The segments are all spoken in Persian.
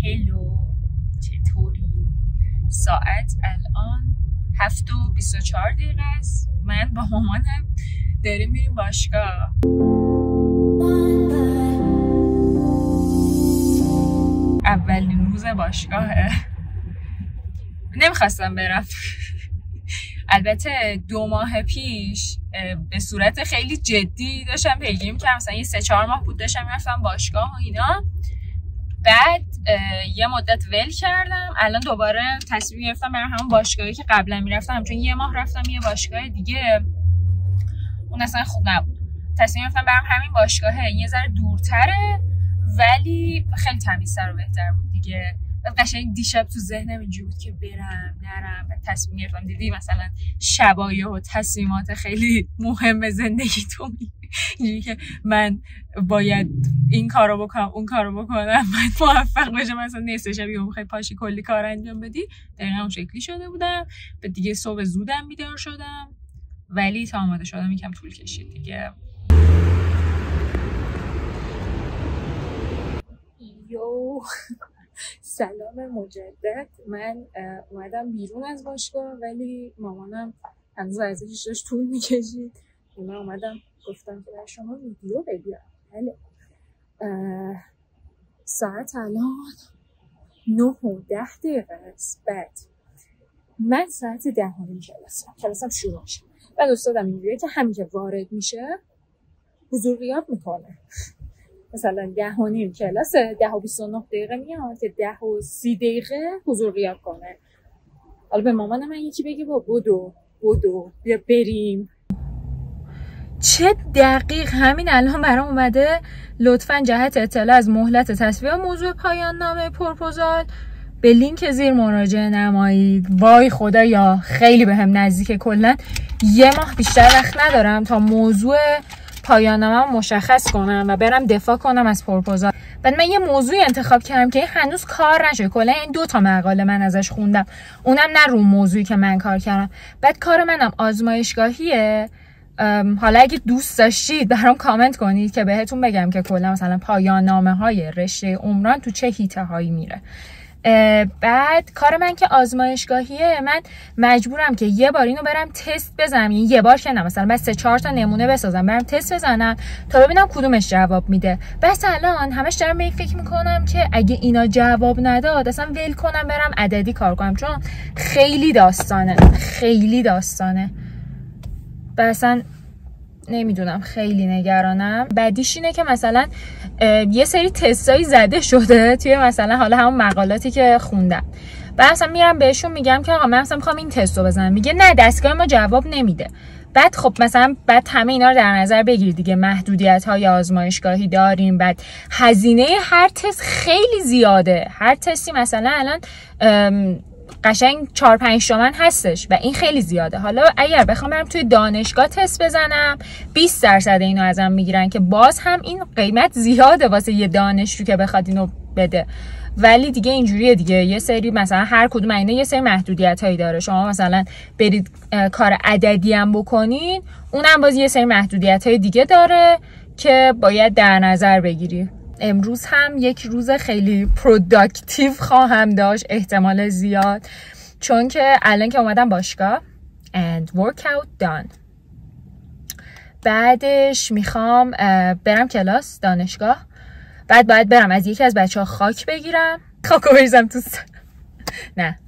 هلو، چطوری؟ ساعت الان 7:24 است. من با مامانم داریم میریم باشگاه. اولین روز باشگاهه. نمیخواستم برم. البته 2 ماه پیش به صورت خیلی جدی داشتم پیگیری می‌کردم، مثلا 3-4 ماه بود داشتم میرفتم باشگاه و اینا. بعد یه مدت ول کردم، الان دوباره تصمیم گرفتم برم همون باشگاهی که قبلا میرفتم، چون 1 ماه رفتم یه باشگاه دیگه اون اصلا خوب نبود. تصمیم گرفتم برم همین باشگاهه، یه ذره دورتره ولی خیلی تمیزتر و بهتر بود دیگه. قشنگ دیشب تو ذهنم اینجوری بود که برم نرم، بعد تصمیم گرفتم. دیدی مثلا شبایه و تصمیمات خیلی مهم زندگیتون، اینجوری که من باید این کارو بکنم اون کارو بکنم، باید موفق بشم، مثلا نصف شب یهو میخوای پاشی کلی کار انجام بدی. دقیقاً اون شکلی شده بودم. بعد دیگه صبح زودم بیدار شدم ولی تا آماده شدم یکم طول کشید دیگه. یو سلام مجدد. من اومدم بیرون از باشگاه ولی مامانم هنوز ورزشش داشت طول میکشید. من اومدم گفتم که برای شما ویدیو بگیرم. بله ساعت الان 9:10 است. بعد من ساعت 10:30 کلاسم شروع میشه. بعد استادم اینجوریه که همین که وارد میشه حضور غیاب میکنه. مثلا 10:30 کلاسه، 10:29 میاد که 10:30 حضور غیاب کنه. حالا به مامانم من یکی بگه با بدو بیا بریم. چه دقیق همین الان برام اومده لطفاً جهت اطلاع از مهلت تصویب موضوع پایان نامه پروپوزال به لینک زیر مراجعه نمایید. وای خدایا خیلی بهم نزدیکه. کلا 1 ماه بیشتر وقت ندارم تا موضوع پایان نامه مشخص کنم و برم دفاع کنم از پروپوزال. بعد من یه موضوعی انتخاب کردم که هنوز کار نشده. کلا این 2 تا مقاله من ازش خوندم، اونم نه رو موضوعی که من کار کردم. بعد کار منم آزمایشگاهیه. حالا اگه دوست داشتید برام کامنت کنید که بهتون بگم که کلا مثلا پایان نامه های رشته عمران تو چه حیطه هایی میره. بعد کار من که آزمایشگاهیه، من مجبورم که یه بار اینو برم تست بزنم. یعنی یه بار که نه، مثلا بعد 3-4 تا نمونه بسازم برم تست بزنم تا ببینم کدومش جواب میده. بس الان همش دارم به این فکر میکنم که اگه اینا جواب نداد اصلا ول کنم برم عددی کار کنم، چون خیلی داستانه. اصلا نمیدونم، خیلی نگرانم. بعدیش اینه که مثلا یه سری تستایی زده شده توی مثلا حالا همون مقالاتی که خوندم. بعد مثلا میرم بهشون میگم که آقا من مثلا میخوام این تستو بزنم، میگه نه دستگاه ما جواب نمیده. بعد خب مثلا بعد همه اینا رو در نظر بگیر دیگه، محدودیت‌های آزمایشگاهی داریم، بعد هزینه هر تست خیلی زیاده. هر تستی مثلا الان قشنگ 4-5 تومن هستش و این خیلی زیاده. حالا اگر بخوام برم توی دانشگاه تست بزنم 20% اینو ازم میگیرن که باز هم این قیمت زیاده واسه یه دانشجو که بخواد اینو بده. ولی دیگه اینجوریه دیگه، یه سری مثلا هر کدوم اینا یه سری محدودیت‌هایی داره. شما مثلا برید کار عددی هم بکنین، اونم باز یه سری محدودیت‌های دیگه داره که باید در نظر بگیری. امروز هم یک روز خیلی پروداکتیو خواهم داشت احتمال زیاد، چون که الان که اومدم باشگاه and workout done. بعدش میخوام برم کلاس دانشگاه. بعد باید برم از یکی از بچه‌ها خاک بگیرم. خاکو بریزم تو نه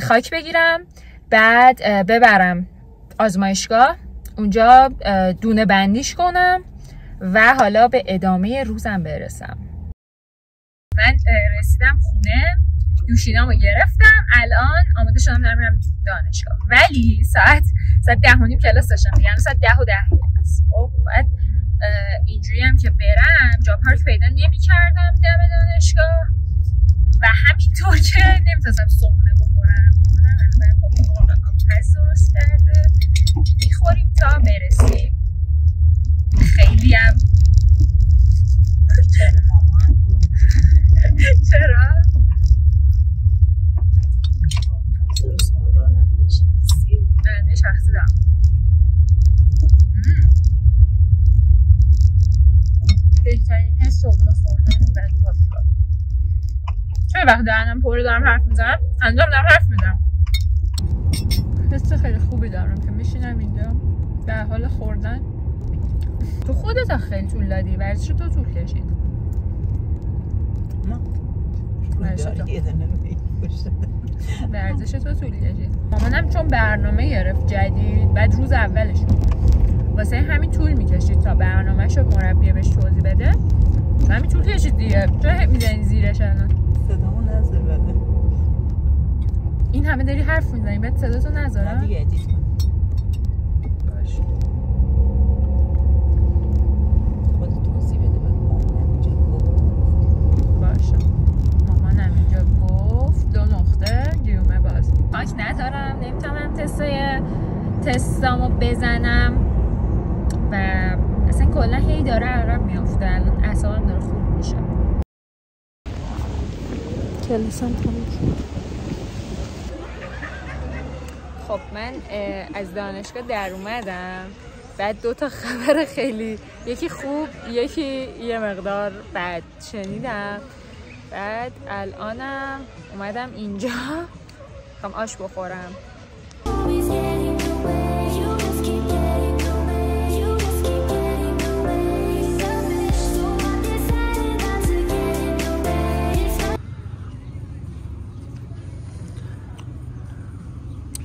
خاک بگیرم، بعد ببرم آزمایشگاه اونجا دونه بندیش کنم و حالا به ادامه روزم برسم. من رسیدم خونه، دوشینامو گرفتم، الان آماده شدم برم دانشگاه. ولی ساعت 10:30 کلاس داشتم دیگه، ساعت 10:10 است. خب بعد اینجوری هم که برم جا پارک پیدا نمی‌کردم دم دانشگاه و همینطور که نمی‌تونستم صبحونه بخورم. الان برام آبپز درست کرده می‌خوریم تا برسیم. خیلی هم چرا؟ راننده شخصی دارم. بهترین حس صبحونه خوردن بعد باشگاه. خیلی وقت دهنم پره دارم حرف میزنم، انجام دارم حرف میزنم. حس خیلی خوبی دارم که میشینم اینجا در حال خوردن. تو خودت خیلی طول دادی، ورزش تو طول کشید. ورزش تو طول کشید. مامانم چون برنامه گرفت جدید، بعد روز اولش واسه همین طول میکشید تا برنامه‌شو مربی بهش توضیح بده. همین طول کشید دیگه. چرا میزنی زیرش الان؟ صدامو نذار بده. این همه داری حرف میزنی بعد صداتو نذارم؟ دیگه ادیت کن. باشه. خودت توضیح بده بعد مامانم اینجا گفت. باشه. مامانم اینجا گفت 2 نقطه گیومه باز. ماک ندارم، نمیتونم تستامو بزنم و اصلا کلا هی داره عقب میافته. الان اعصابم داره خوب میشه. کلاسم تموم شد. خب من از دانشگاه در اومدم، بعد 2 تا خبر خیلی، یکی خوب یکی یه مقدار بد شنیدم. بعد الانم اومدم اینجا میخوام آش بخورم.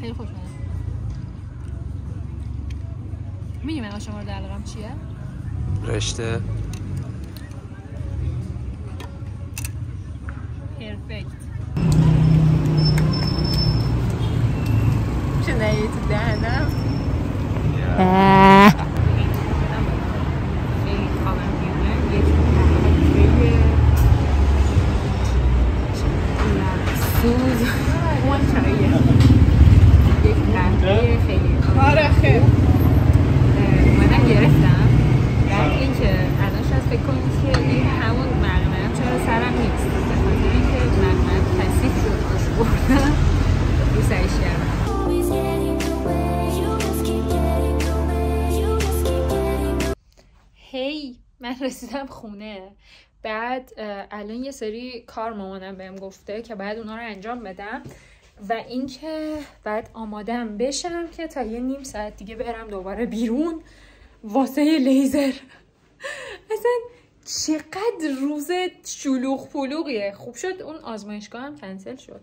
خیلی خوشمزه. میدونی من آش مورد علاقم چیه؟ رشته پرفکت. چه نهیه تو دهنم؟ خیلی خوابم میونه. یک سوز اون چاییه، یک قهوه خیلی خیلی اومدم گرفتم. بعد این که الان شاید فکر کنید که این همون مقنعه چرا سرم نیست، به خاطر اینکه مقنعه کثیف شد آش بردم رو سرش کردم. هی من رسیدم خونه. بعد الان یه سری کار مامانم بهم گفته که بعد اونا رو انجام بدم و اینکه بعد آمادم بشم که تا یه نیم ساعت دیگه برم دوباره بیرون واسه لیزر. اصلا چقدر روز شلوغ پلوغیه. خوب شد اون آزمایشگاه هم کنسل شد.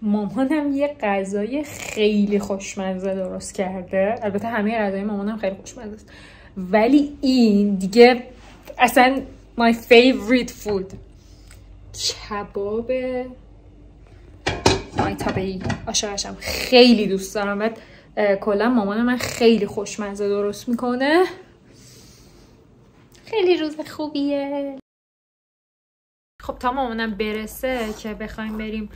مامانم یه غذای خیلی خوشمزه درست کرده. البته همه غذای مامانم خیلی خوشمزه است، ولی این دیگه اصلا my favorite food. کباب مایتابه‌ای عاشقشم، خیلی دوست دارم. بعد کلا مامانم من خیلی خوشمزه درست میکنه. خیلی روز خوبیه. خب تا مامانم برسه که بخوایم بریم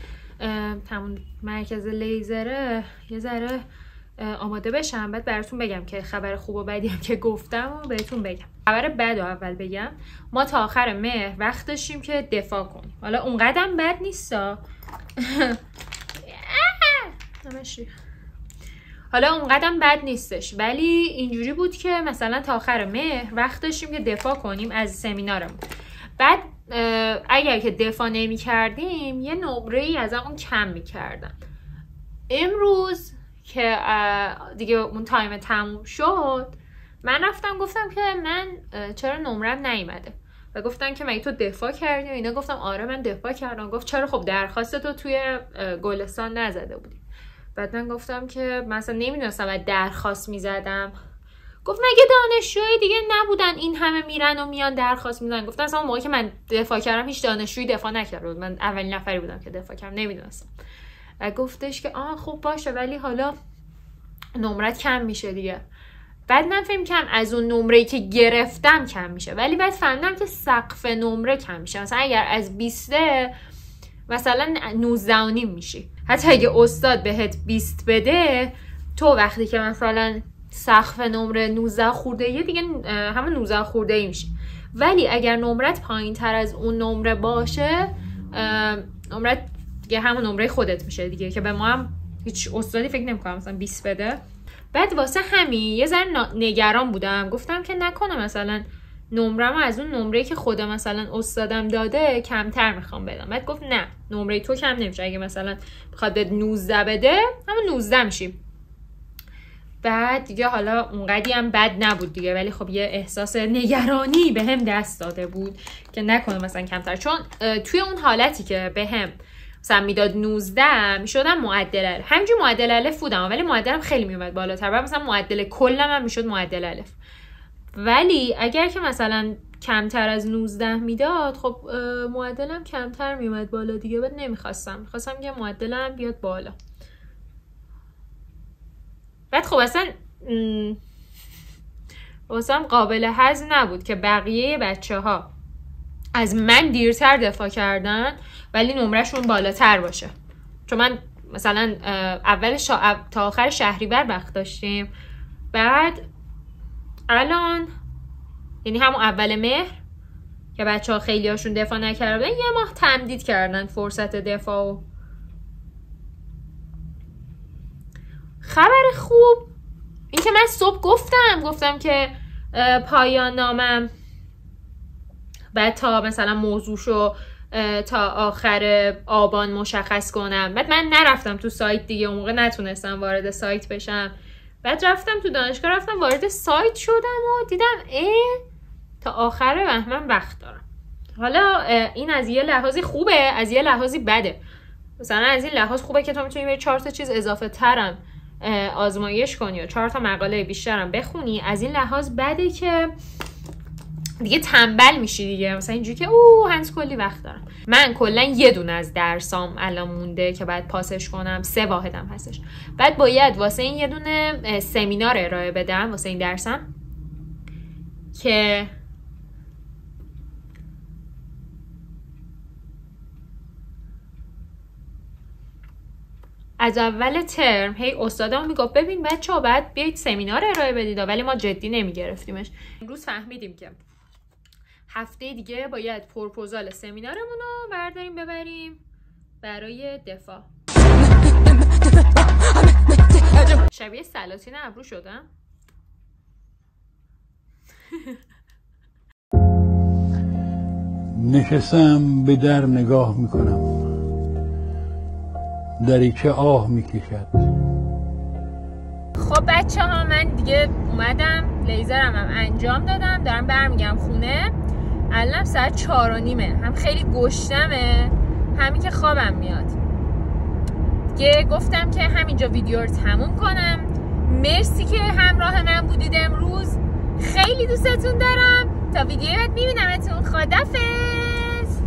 همون مرکز لیزره یه ذره آماده بشم، بعد براتون بگم که خبر خوب و بدی هم که گفتم و بهتون بگم. خبر بد رو اول بگم. ما تا آخر مهر وقت داشتیم که دفاع کنیم. حالا اونقدرم بد نیستا. حالا اونقدرم بد نیستش، ولی اینجوری بود که مثلا تا آخر مهر وقت داشتیم که دفاع کنیم از سمینارمون. بعد اگر که دفاع نمی کردیم یه نمره‌ای از همون کم می‌کردن. امروز که دیگه اون تایم تموم شد، من رفتم گفتم که من چرا نمرم نیومده. و گفتن که مگه تو دفاع کردی؟ اینا گفتم آره من دفاع کردم. گفت چرا خب درخواست تو توی گلستان نزده بودی؟ بعد من گفتم که مثلا نمیدونستم بعد درخواست میزدم. گفت مگه دانشجوی دیگه نبودن این همه میرن و میان درخواست میزنن؟ گفتم اصلا اون موقعی که من دفاع کردم هیچ دانشجویی دفاع نکرده بود، من اولین نفری بودم که دفاع کردم، نمیدونستم. و گفتش که خب باشه ولی حالا نمرت کم میشه دیگه. بعد من فهم کردم از اون نمره‌ای که گرفتم کم میشه، ولی بعد فهمیدم که سقف نمره کم میشه. مثلا اگر از 20 مثلا 19.5 میشی، حتی اگه استاد بهت 20 بده، تو وقتی که مثلا سقف نمره 19 خورده دیگه همه 19 خورده میشی. ولی اگر نمرت پایین تر از اون نمره باشه، نمرت دیگه همون نمره خودت میشه دیگه، که به ما هم هیچ استادی فکر نمی‌کنم مثلا 20 بده. بعد واسه همین یه ذره نگران بودم، گفتم که نکنه مثلا نمره‌مو از اون نمره‌ای که خدا مثلا استادم داده کمتر میخوام بدم. بعد گفت نه، نمره تو کم نمیشه، اگه مثلا بخواد به 19 بده همون 19 میشی. بعد دیگه حالا اونقدی هم بد نبود دیگه، ولی خب یه احساس نگرانی به هم دست داده بود که نکنه مثلا کمتر، چون توی اون حالتی که به هم مثلا میداد 19 میشدم معدل الف، همینجور معدل الف بودم ولی معدلم خیلی میومد بالاتر، بعد مثلا معدل کلم هم میشد معدل الف. ولی اگر که مثلا کمتر از 19 میداد، خب معدلم کمتر میومد بالا دیگه. بعد میخواستم که معدلم بیاد بالا. بعد خب اصلا قابل هضم نبود که بقیه بچه ها از من دیرتر دفاع کردن ولی نمرهشون بالاتر باشه. چون من مثلا اول تا آخر شهریور وقت داشتیم، بعد الان یعنی همون اول مهر که بچه ها خیلی هاشون دفاع نکردن، یه ماه تمدید کردن فرصت دفاع. و خبر خوب این که من صبح گفتم که پایان نامم بعد تا مثلا موضوعشو تا آخر آبان مشخص کنم. بعد من نرفتم تو سایت دیگه، اون موقع نتونستم وارد سایت بشم. بعد رفتم تو دانشگاه، رفتم وارد سایت شدم و دیدم تا آخر بهمن وقت دارم. حالا این از یه لحاظی خوبه، از یه لحاظی بده. مثلا از این لحاظ خوبه که تو میتونی به 4 تا چیز اضافه ترم آزمایش کنی و 4 تا مقاله بیشترم بخونی. از این لحاظ بده که دیگه تنبل میشی دیگه، مثلا اینجوری که هنوز کلی وقت دارم. من کلا یه دونه از درسام الان مونده که بعد پاسش کنم، 3 واحدم هستش. بعد باید واسه این یه دونه سمینار ارائه بدم واسه این درسم که از اول ترم هی استادم میگفت ببین بچه‌ها بعد بیایید سمینار ارائه بدید، ولی ما جدی نمیگرفتیمش. امروز فهمیدیم که هفته دیگه باید پروپوزال سمینارمون رو برداریم ببریم برای دفاع. شبیه سلاطین ابرو شدم. نشستم به در نگاه میکنم، دریچه آه میکشد. خب بچه ها من دیگه اومدم، لیزرم هم انجام دادم، دارم برمیگم خونه. الان ساعت 4:30، هم خیلی گشنمه همین که خوابم میاد. دیگه گفتم که همینجا ویدیو رو تموم کنم. مرسی که همراه من بودید امروز، خیلی دوستتون دارم. تا ویدیو بعد میبینمتون. خدافظ.